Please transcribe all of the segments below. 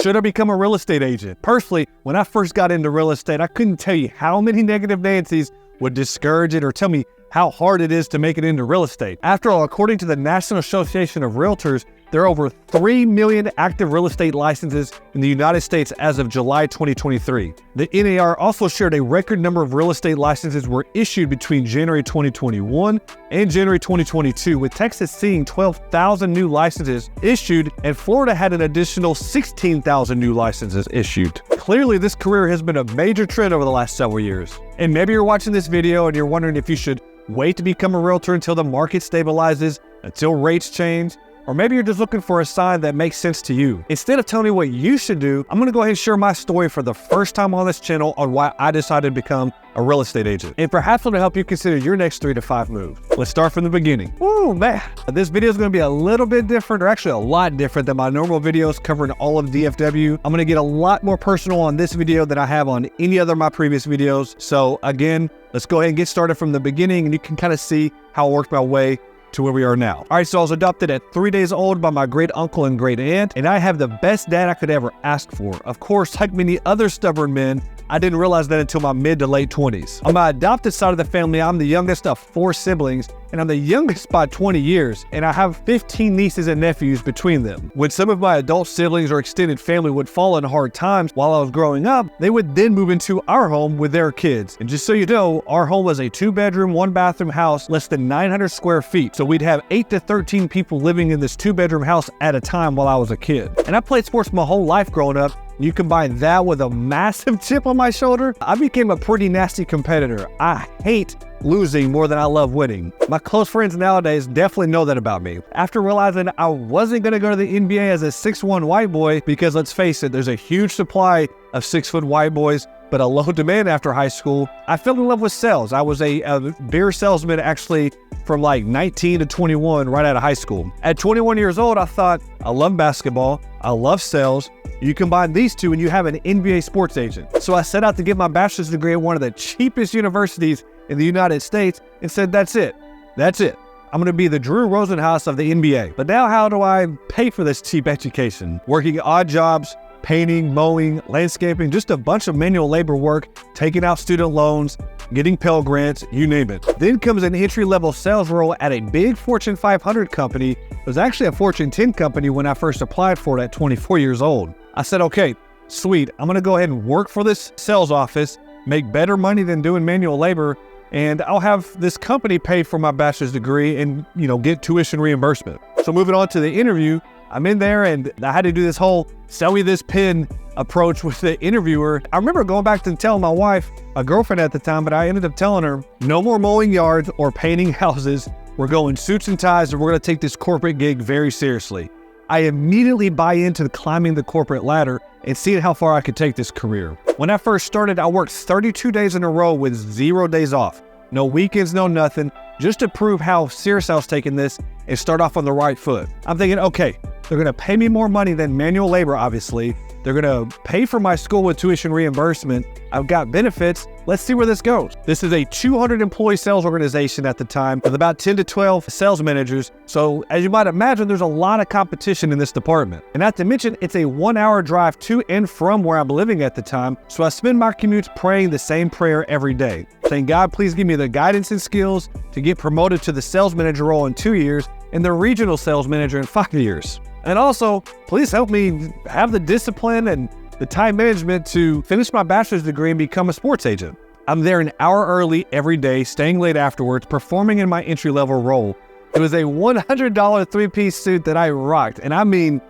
Should I become a real estate agent? Personally, when I first got into real estate, I couldn't tell you how many negative Nancy's would discourage it or tell me how hard it is to make it into real estate. After all, according to the National Association of Realtors, there are over 3 million active real estate licenses in the United States as of July 2023. The NAR also shared a record number of real estate licenses were issued between January 2021 and January 2022, with Texas seeing 12,000 new licenses issued and Florida had an additional 16,000 new licenses issued. Clearly, this career has been a major trend over the last several years. And maybe you're watching this video and you're wondering if you should wait to become a realtor until the market stabilizes, until rates change, or maybe you're just looking for a sign that makes sense to you. Instead of telling you what you should do, I'm gonna go ahead and share my story for the first time on this channel on why I decided to become a real estate agent. And perhaps it'll help you consider your next 3 to 5 move. Let's start from the beginning. Ooh, man. This video is gonna be a little bit different, or actually a lot different than my normal videos covering all of DFW. I'm gonna get a lot more personal on this video than I have on any other of my previous videos. So again, let's go ahead and get started from the beginning and you can kind of see how I worked my way to where we are now. All right, so I was adopted at 3 days old by my great uncle and great aunt, and I have the best dad I could ever ask for. Of course, like many other stubborn men, I didn't realize that until my mid to late 20s. On my adopted side of the family, I'm the youngest of 4 siblings, and I'm the youngest by 20 years, and I have 15 nieces and nephews between them. When some of my adult siblings or extended family would fall in hard times while I was growing up, they would then move into our home with their kids. And just so you know, our home was a 2-bedroom, 1-bathroom house, less than 900 square feet. So we'd have 8 to 13 people living in this 2-bedroom house at a time while I was a kid. And I played sports my whole life growing up. You combine that with a massive chip on my shoulder, I became a pretty nasty competitor. I hate losing more than I love winning. My close friends nowadays definitely know that about me. After realizing I wasn't gonna go to the NBA as a 6'1" white boy, because let's face it, there's a huge supply of 6-foot white boys, but a low demand after high school, I fell in love with sales. I was a beer salesman actually from like 19 to 21 right out of high school. At 21 years old, I thought, I love basketball, I love sales. You combine these two and you have an NBA sports agent. So I set out to get my bachelor's degree at one of the cheapest universities in the United States and said, that's it. I'm gonna be the Drew Rosenhaus of the NBA. But now how do I pay for this cheap education? Working odd jobs, painting, mowing, landscaping, just a bunch of manual labor work, taking out student loans, getting Pell Grants, you name it. Then comes an entry-level sales role at a big Fortune 500 company. It was actually a Fortune 10 company when I first applied for it at 24 years old. I said, okay, sweet, I'm gonna go ahead and work for this sales office, make better money than doing manual labor, and I'll have this company pay for my bachelor's degree and, get tuition reimbursement. So moving on to the interview, I'm in there and I had to do this whole sell me this pen approach with the interviewer. I remember going back and telling my wife, my girlfriend at the time, but I ended up telling her, no more mowing yards or painting houses. We're going suits and ties and we're gonna take this corporate gig very seriously. I immediately buy into climbing the corporate ladder and seeing how far I could take this career. When I first started, I worked 32 days in a row with 0 days off. No weekends, no nothing, just to prove how serious I was taking this and start off on the right foot. I'm thinking, okay, they're gonna pay me more money than manual labor, obviously. They're gonna pay for my school with tuition reimbursement. I've got benefits. Let's see where this goes. This is a 200 employee sales organization at the time with about 10 to 12 sales managers. So as you might imagine, there's a lot of competition in this department. And not to mention, it's a 1-hour drive to and from where I'm living at the time. So I spend my commutes praying the same prayer every day, saying, God, please give me the guidance and skills to get promoted to the sales manager role in 2 years and the regional sales manager in 5 years. And also, please help me have the discipline and the time management to finish my bachelor's degree and become a sports agent. I'm there an hour early every day, staying late afterwards, performing in my entry-level role. It was a $100 3-piece suit that I rocked. And I mean,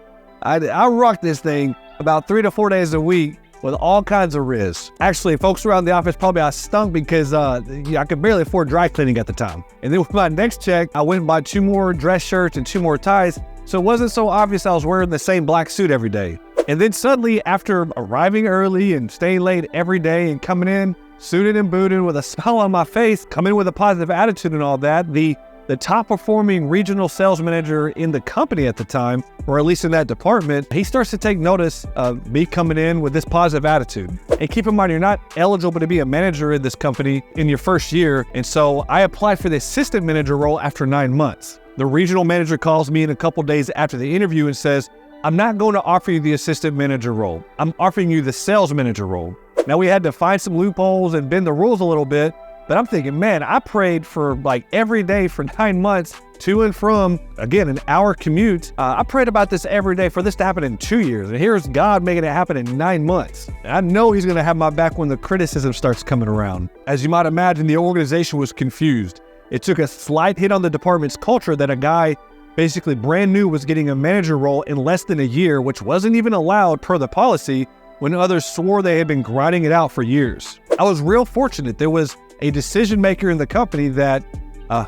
I rocked this thing about 3 to 4 days a week with all kinds of riz. Actually, folks around the office probably I stunk because I could barely afford dry cleaning at the time. And then with my next check, I went and bought 2 more dress shirts and 2 more ties. So it wasn't so obvious I was wearing the same black suit every day. And then suddenly, after arriving early and staying late every day and coming in suited and booted with a smile on my face, coming in with a positive attitude and all that, the top performing regional sales manager in the company at the time, or at least in that department, he starts to take notice of me coming in with this positive attitude. And keep in mind, you're not eligible to be a manager in this company in your first year. And so I applied for the assistant manager role after 9 months. The regional manager calls me in a couple days after the interview and says, I'm not going to offer you the assistant manager role. I'm offering you the sales manager role. Now, we had to find some loopholes and bend the rules a little bit, but I'm thinking, man, I prayed for like every day for 9 months to and from, again, an hour commute. I prayed about this every day for this to happen in 2 years. And here's God making it happen in 9 months. And I know he's going to have my back when the criticism starts coming around. As you might imagine, the organization was confused. It took a slight hit on the department's culture that a guy basically brand new was getting a manager role in less than a year, which wasn't even allowed per the policy when others swore they had been grinding it out for years. I was real fortunate. There was a decision maker in the company that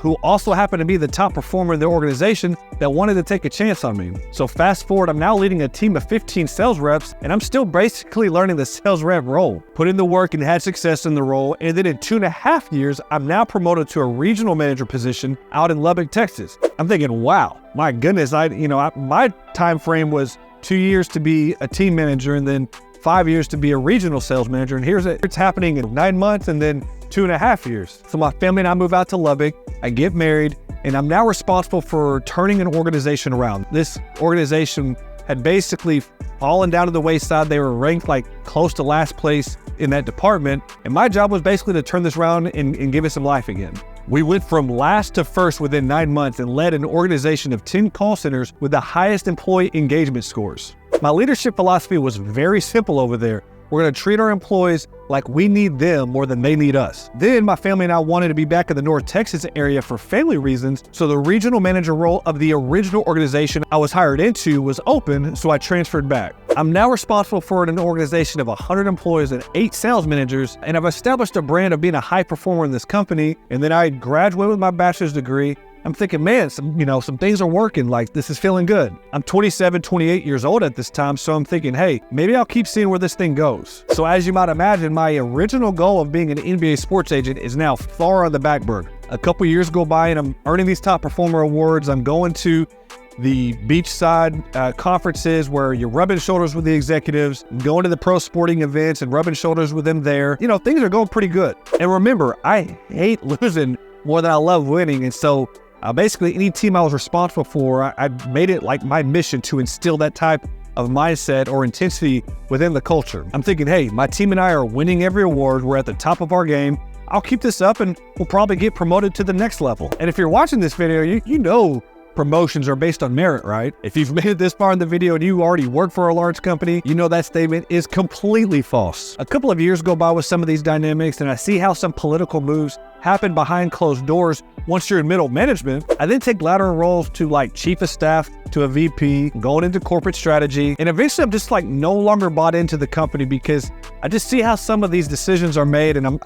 who also happened to be the top performer in the organization that wanted to take a chance on me. So fast forward, I'm now leading a team of 15 sales reps, and I'm still basically learning the sales rep role. Put in the work and had success in the role, and then in 2.5 years, I'm now promoted to a regional manager position out in Lubbock, Texas. I'm thinking, wow, my goodness, my time frame was 2 years to be a team manager and then 5 years to be a regional sales manager, and it's happening in 9 months and then 2.5 years. So my family and I move out to Lubbock, I get married, and I'm now responsible for turning an organization around. This organization had basically fallen down to the wayside. They were ranked like close to last place in that department, and my job was basically to turn this around and give it some life again. We went from last to first within 9 months and led an organization of 10 call centers with the highest employee engagement scores. My leadership philosophy was very simple over there. We're going to treat our employees like we need them more than they need us. Then my family and I wanted to be back in the North Texas area for family reasons, so the regional manager role of the original organization I was hired into was open, so I transferred back. I'm now responsible for an organization of 100 employees and 8 sales managers, and I've established a brand of being a high performer in this company, and then I graduated with my bachelor's degree. I'm thinking, man, some things are working, like this is feeling good. I'm 27, 28 years old at this time, so I'm thinking, hey, maybe I'll keep seeing where this thing goes. So as you might imagine, my original goal of being an NBA sports agent is now far on the back burner. A couple years go by and I'm earning these top performer awards. I'm going to the beachside conferences where you're rubbing shoulders with the executives, going to the pro sporting events and rubbing shoulders with them there. You know, things are going pretty good. And remember, I hate losing more than I love winning. And so basically, any team I was responsible for, I made it like my mission to instill that type of mindset or intensity within the culture. I'm thinking, hey, my team and I are winning every award. We're at the top of our game. I'll keep this up and we'll probably get promoted to the next level. And if you're watching this video, you know promotions are based on merit, right? If you've made it this far in the video and you already work for a large company, you know that statement is completely false. A couple of years go by with some of these dynamics, and I see how some political moves happen behind closed doors once you're in middle management. I then take lateral roles to like chief of staff to a VP, going into corporate strategy, and eventually I'm just like no longer bought into the company because I just see how some of these decisions are made, and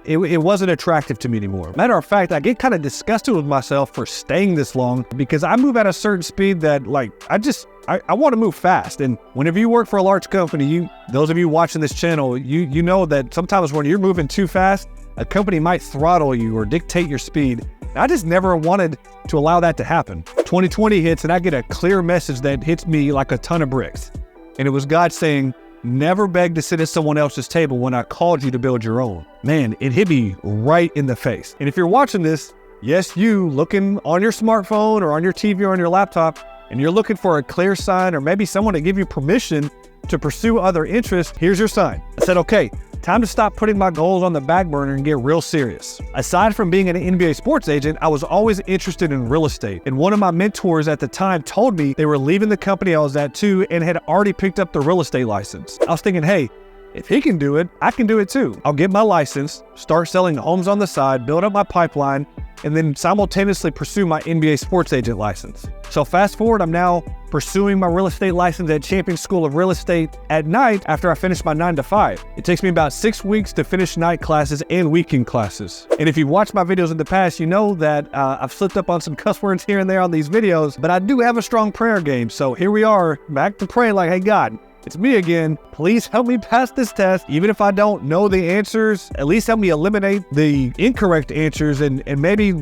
it wasn't attractive to me anymore. Matter of fact, I get kind of disgusted with myself for staying this long because I move at a certain speed that like, I want to move fast. And whenever you work for a large company, those of you watching this channel, you know that sometimes when you're moving too fast, a company might throttle you or dictate your speed. And I just never wanted to allow that to happen. 2020 hits and I get a clear message that hits me like a ton of bricks. And it was God saying, never beg to sit at someone else's table when I called you to build your own. Man, it hit me right in the face. And if you're watching this, yes, you looking on your smartphone or on your TV or on your laptop, and you're looking for a clear sign or maybe someone to give you permission to pursue other interests, here's your sign. I said, okay, time to stop putting my goals on the back burner and get real serious. Aside from being an NBA sports agent, I was always interested in real estate. And one of my mentors at the time told me they were leaving the company I was at too and had already picked up the real estate license. I was thinking, hey, if he can do it, I can do it too. I'll get my license, start selling homes on the side, build up my pipeline, and then simultaneously pursue my NBA sports agent license. So fast forward, I'm now pursuing my real estate license at Champion School of Real Estate at night after I finish my 9 to 5. It takes me about 6 weeks to finish night classes and weekend classes. And if you've watched my videos in the past, you know that I've slipped up on some cuss words here and there on these videos, but I do have a strong prayer game. So here we are, back to praying like, hey God, it's me again. Please help me pass this test. Even if I don't know the answers, at least help me eliminate the incorrect answers and maybe,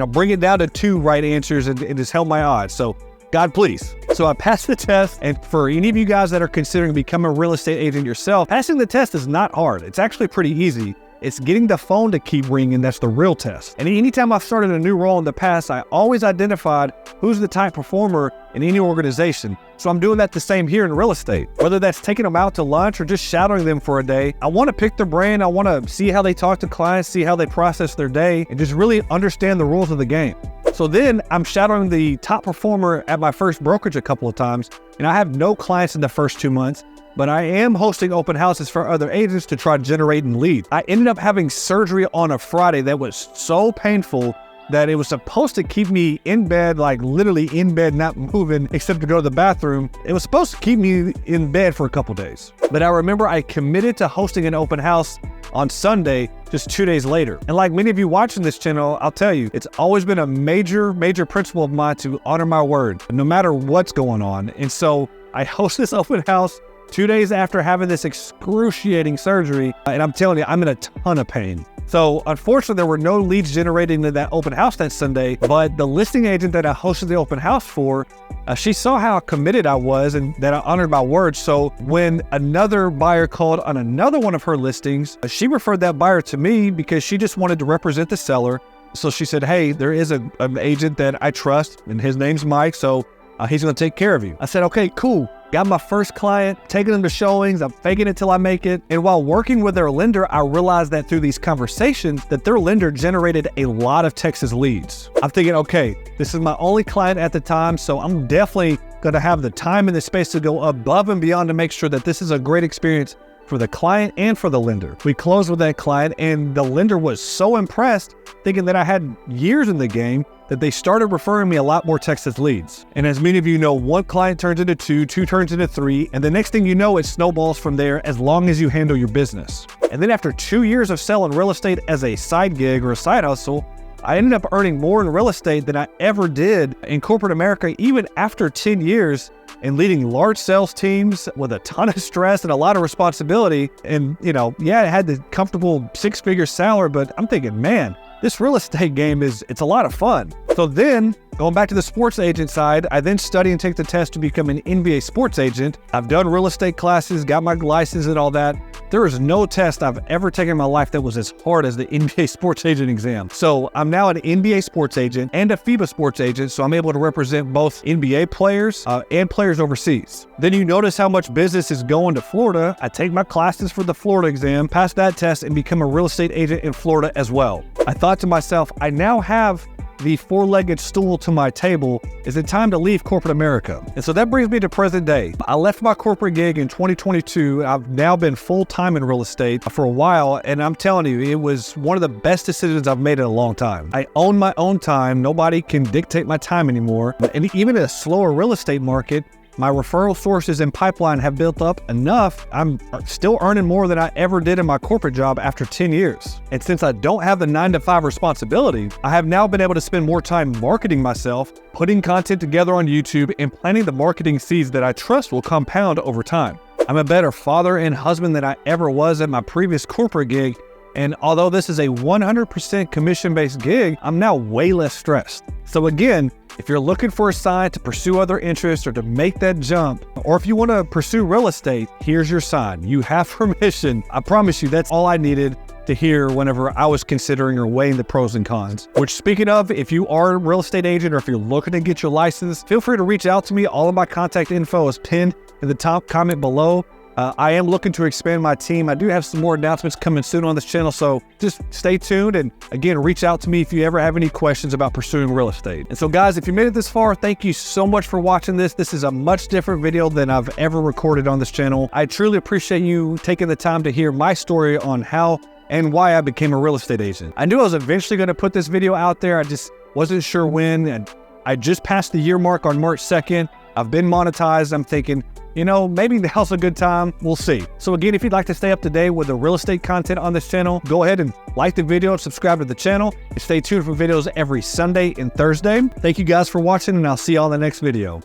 bring it down to 2 right answers and just help my odds. So God, please. So I passed the test. And for any of you guys that are considering becoming a real estate agent yourself, passing the test is not hard. It's actually pretty easy. It's getting the phone to keep ringing that's the real test. And anytime I've started a new role in the past, I always identified who's the top performer in any organization. So I'm doing that the same here in real estate. Whether that's taking them out to lunch or just shadowing them for a day, I want to pick their brain. I want to see how they talk to clients, see how they process their day, and just really understand the rules of the game. So then I'm shadowing the top performer at my first brokerage a couple of times, and I have no clients in the first 2 months, but I am hosting open houses for other agents to try generating leads. I ended up having surgery on a Friday that was so painful that it was supposed to keep me in bed, like literally in bed, not moving except to go to the bathroom. It was supposed to keep me in bed for a couple days. But I remember I committed to hosting an open house on Sunday, just 2 days later. And like many of you watching this channel, I'll tell you, it's always been a major principle of mine to honor my word, no matter what's going on. And so I host this open house 2 days after having this excruciating surgery, and I'm telling you, I'm in a ton of pain. So unfortunately, there were no leads generating in that open house that Sunday, but the listing agent that I hosted the open house for, she saw how committed I was and that I honored my word. So when another buyer called on another one of her listings, she referred that buyer to me because she just wanted to represent the seller. So she said, hey, there is an agent that I trust, and his name's Mike, so he's gonna take care of you. I said, okay, cool. Got my first client, taking them to showings, I'm faking it till I make it. And while working with their lender, I realized that through these conversations that their lender generated a lot of Texas leads. I'm thinking, okay, this is my only client at the time, so I'm definitely gonna have the time and the space to go above and beyond to make sure that this is a great experience for the client and for the lender. We closed with that client, and the lender was so impressed, thinking that I had years in the game, that they started referring me a lot more Texas leads. And as many of you know, one client turns into two turns into three, and the next thing you know, it snowballs from there as long as you handle your business. And then after 2 years of selling real estate as a side gig or a side hustle, I ended up earning more in real estate than I ever did in corporate America, even after 10 years and leading large sales teams with a ton of stress and a lot of responsibility. And, you know, yeah, I had the comfortable 6-figure salary, but I'm thinking, man, this real estate game it's a lot of fun. So then, going back to the sports agent side, I then study and take the test to become an NBA sports agent. I've done real estate classes, got my license and all that. There is no test I've ever taken in my life that was as hard as the NBA sports agent exam. So I'm now an NBA sports agent and a FIBA sports agent, so I'm able to represent both NBA players and players overseas. Then you notice how much business is going to Florida. I take my classes for the Florida exam, pass that test, and become a real estate agent in Florida as well. I thought to myself, I now have the four-legged stool to my table. Is it time to leave corporate America? And so that brings me to present day. I left my corporate gig in 2022. I've now been full-time in real estate for a while, and I'm telling you, it was one of the best decisions I've made in a long time. I own my own time. Nobody can dictate my time anymore. And even in a slower real estate market, my referral sources and pipeline have built up enough. I'm still earning more than I ever did in my corporate job after 10 years. And since I don't have the 9-to-5 responsibility, I have now been able to spend more time marketing myself, putting content together on YouTube, and planting the marketing seeds that I trust will compound over time. I'm a better father and husband than I ever was at my previous corporate gig. And although this is a 100% commission-based gig, I'm now way less stressed. So again, if you're looking for a sign to pursue other interests or to make that jump, or if you want to pursue real estate, here's your sign. You have permission. I promise you, that's all I needed to hear whenever I was considering or weighing the pros and cons. Which, speaking of, if you are a real estate agent or if you're looking to get your license, feel free to reach out to me. All of my contact info is pinned in the top comment below. I am looking to expand my team. I do have some more announcements coming soon on this channel, so just stay tuned. And again, reach out to me if you ever have any questions about pursuing real estate. And so guys, if you made it this far, thank you so much for watching this. This is a much different video than I've ever recorded on this channel. I truly appreciate you taking the time to hear my story on how and why I became a real estate agent. I knew I was eventually going to put this video out there. I just wasn't sure when. And I just passed the year mark on March 2nd. I've been monetized. I'm thinking, you know, maybe now's a good time. We'll see. So again, if you'd like to stay up to date with the real estate content on this channel, go ahead and like the video and subscribe to the channel. And stay tuned for videos every Sunday and Thursday. Thank you guys for watching, and I'll see you all in the next video.